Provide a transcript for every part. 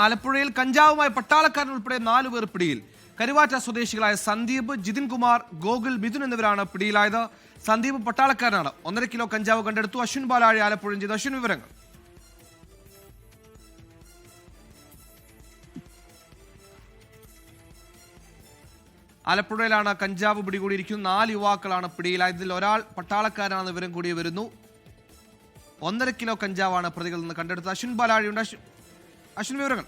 ആലപ്പുഴയിൽ കഞ്ചാവുമായി പട്ടാളക്കാരൻ ഉൾപ്പെടെ 4 പേർ പിടിയിൽ. കരുവാറ്റ സ്വദേശികളായ സന്ദീപ്, ജിതിൻ കുമാർ, ഗോകുൽ, മിഥുൻ എന്നിവരാണ് പിടിയിലായത്. സന്ദീപ് പട്ടാളക്കാരനാണ്. 1.5 കിലോ കഞ്ചാവ് കണ്ടെടുത്തു. അശ്വിൻ ബാലാഴി ആലപ്പുഴ ചെയ്തു. അശ്വിൻ, വിവരങ്ങൾ. ആലപ്പുഴയിലാണ് കഞ്ചാവ് പിടികൂടിയിരിക്കുന്നത്. 4 യുവാക്കളാണ് പിടിയിലായത്. ഇതിൽ ഒരാൾ പട്ടാളക്കാരനാണെന്ന് വിവരം കൂടി വരുന്നു. 1.5 കിലോ കഞ്ചാവാണ് പ്രതികളിൽ നിന്ന് കണ്ടെടുത്തത്. അശ്വിൻ ബാലാഴിയുണ്ട്. അശ്വിൻ, വിവരങ്ങൾ.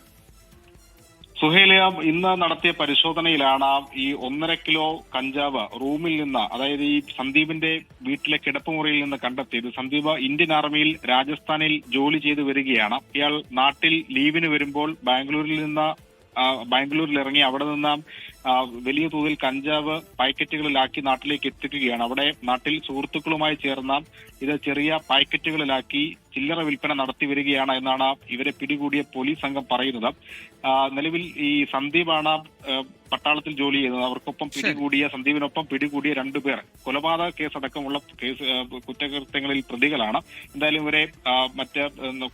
സുഹേലിയ, ഇന്ന് നടത്തിയ പരിശോധനയിലാണ് ഈ 1.5 കിലോ കഞ്ചാവ് റൂമിൽ നിന്ന്, അതായത് ഈ സന്ദീപിന്റെ വീട്ടിലെ കിടപ്പുമുറിയിൽ നിന്ന് കണ്ടെത്തിയത്. സന്ദീപ് ഇന്ത്യൻ ആർമിയിൽ രാജസ്ഥാനിൽ ജോലി ചെയ്തു വരികയാണ്. ഇയാൾ നാട്ടിൽ ലീവിന് വരുമ്പോൾ ബാംഗ്ലൂരിൽ ഇറങ്ങി അവിടെ നിന്ന് വലിയ തോതിൽ കഞ്ചാവ് പാക്കറ്റുകളിലാക്കി നാട്ടിലേക്ക് എത്തിക്കുകയാണ്. അവിടെ നാട്ടിൽ സുഹൃത്തുക്കളുമായി ചേർന്ന ഇത് ചെറിയ പാക്കറ്റുകളിലാക്കി ചില്ലറ വിൽപ്പന നടത്തി വരികയാണ് എന്നാണ് ഇവരെ പിടികൂടിയ പോലീസ് സംഘം പറയുന്നത്. നിലവിൽ ഈ സന്ദീപാണ് പട്ടാളത്തിൽ ജോലി ചെയ്യുന്നത്. അവർക്കൊപ്പം സന്ദീപിനൊപ്പം പിടികൂടിയ 2 പേർ കൊലപാതക കേസടക്കമുള്ള കുറ്റകൃത്യങ്ങളിൽ പ്രതികളാണ്. എന്തായാലും ഇവരെ മറ്റ്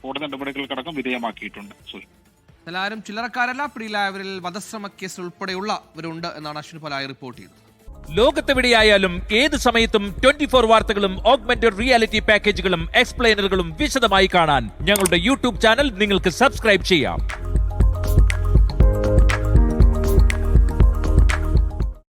കോടതി നടപടികൾക്കടക്കം വിധേയമാക്കിയിട്ടുണ്ട്. എല്ലാവരും ചില്ലറക്കാരല്ല. പിടിയിലായവരിൽ വധശ്രമ കേസ് ഉൾപ്പെടെയുള്ളവരുണ്ട് എന്നാണ് അശ്വിൻ ബാലാഴി റിപ്പോർട്ട് ചെയ്തത്. ലോകത്തെവിടെയായാലും ഏത് സമയത്തും 24 വാർത്തകളും ഓഗ്മെന്റഡ് റിയാലിറ്റി പാക്കേജുകളും എക്സ്പ്ലെയിനറുകളും വിശദമായി കാണാൻ ഞങ്ങളുടെ യൂട്യൂബ് ചാനൽ നിങ്ങൾക്ക് സബ്സ്ക്രൈബ് ചെയ്യാം.